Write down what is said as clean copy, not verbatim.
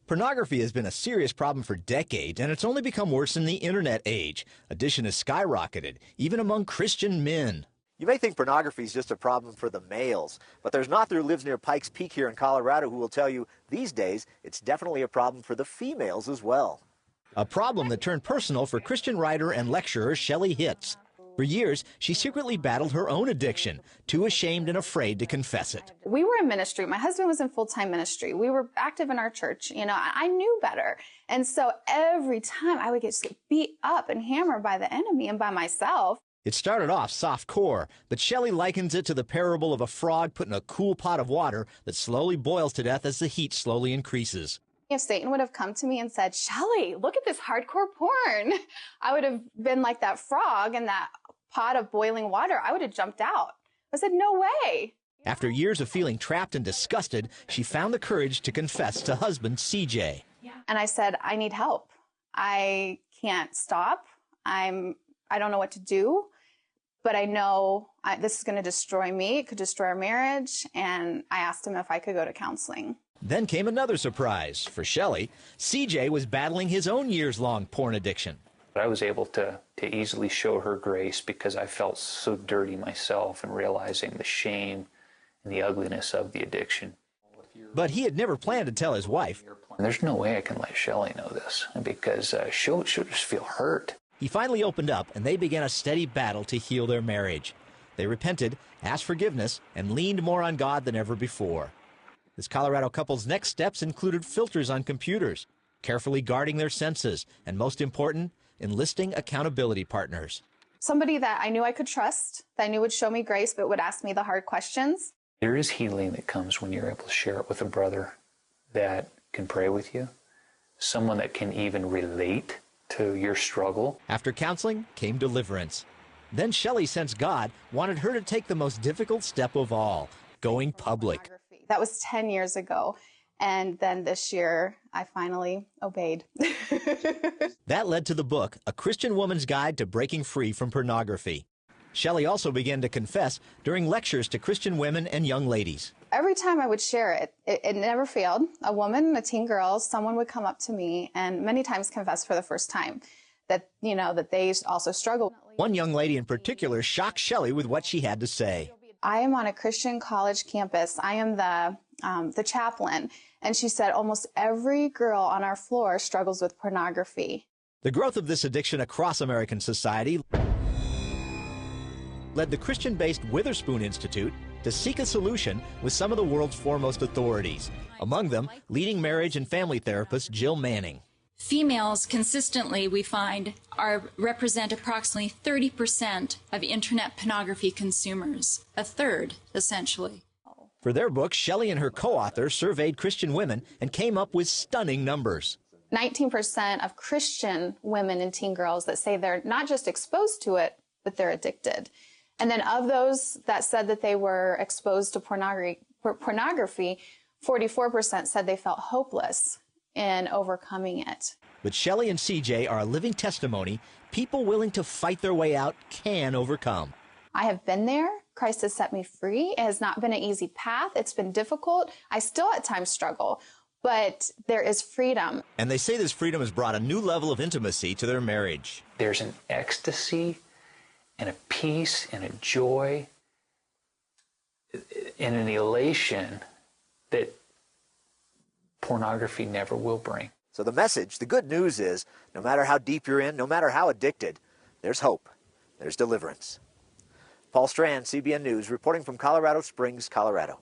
Pornography has been a serious problem for decades, and it's only become worse in the internet age. Addiction has skyrocketed, even among Christian men. You may think pornography is just a problem for the males, but there's an author who lives near Pikes Peak here in Colorado who will tell you these days it's definitely a problem for the females as well. A problem that turned personal for Christian writer and lecturer Shelley Hitz. For years, she secretly battled her own addiction, too ashamed and afraid to confess it. We were in ministry. My husband was in full-time ministry. We were active in our church. You know, I knew better. And so every time I would get beat up and hammered by the enemy and by myself. It started off soft-core, but Shelley likens it to the parable of a frog put in a cool pot of water that slowly boils to death as the heat slowly increases. If Satan would have come to me and said, Shelley, look at this hardcore porn, I would have been like that frog in that pot of boiling water. I would have jumped out. I said, no way. After years of feeling trapped and disgusted, she found the courage to confess to husband CJ. And I said, I need help. I can't stop. I don't know what to do, but I know this is going to destroy me. It could destroy our marriage. And I asked him if I could go to counseling. Then came another surprise. For Shelley, CJ was battling his own years-long porn addiction. I was able to easily show her grace because I felt so dirty myself and realizing the shame and the ugliness of the addiction. But he had never planned to tell his wife. There's no way I can let Shelley know this because she'll just feel hurt. He finally opened up, and they began a steady battle to heal their marriage. They repented, asked forgiveness, and leaned more on God than ever before. This Colorado couple's next steps included filters on computers, carefully guarding their senses, and most important, enlisting accountability partners. Somebody that I knew I could trust, that I knew would show me grace, but would ask me the hard questions. There is healing that comes when you're able to share it with a brother that can pray with you, someone that can even relate to your struggle. After counseling came deliverance. Then Shelley sensed God wanted her to take the most difficult step of all, going public. That was 10 years ago. And then this year, I finally obeyed. That led to the book, A Christian Woman's Guide to Breaking Free from Pornography. Shelley also began to confess during lectures to Christian women and young ladies. Every time I would share it, it never failed. A woman, a teen girl, someone would come up to me and many times confess for the first time that, you know, that they also struggle. One young lady in particular shocked Shelley with what she had to say. I am on a Christian college campus. I am the chaplain. And she said almost every girl on our floor struggles with pornography. The growth of this addiction across American society led the Christian-based Witherspoon Institute to seek a solution with some of the world's foremost authorities, among them leading marriage and family therapist Jill Manning. Females consistently, we find, represent approximately 30% of internet pornography consumers, a third, essentially. For their book, Shelley and her co-author surveyed Christian women and came up with stunning numbers. 19% of Christian women and teen girls that say they're not just exposed to it, but they're addicted. And then of those that said that they were exposed to pornography, 44% said they felt hopeless in overcoming it. But Shelley and CJ are a living testimony people willing to fight their way out can overcome. I have been there. Christ has set me free. It has not been an easy path. It's been difficult. I still at times struggle, but there is freedom. And they say this freedom has brought a new level of intimacy to their marriage. There's an ecstasy and a peace and a joy and an elation that pornography never will bring. So the message, the good news is, no matter how deep you're in, no matter how addicted, there's hope, there's deliverance. Paul Strand, CBN News, reporting from Colorado Springs, Colorado.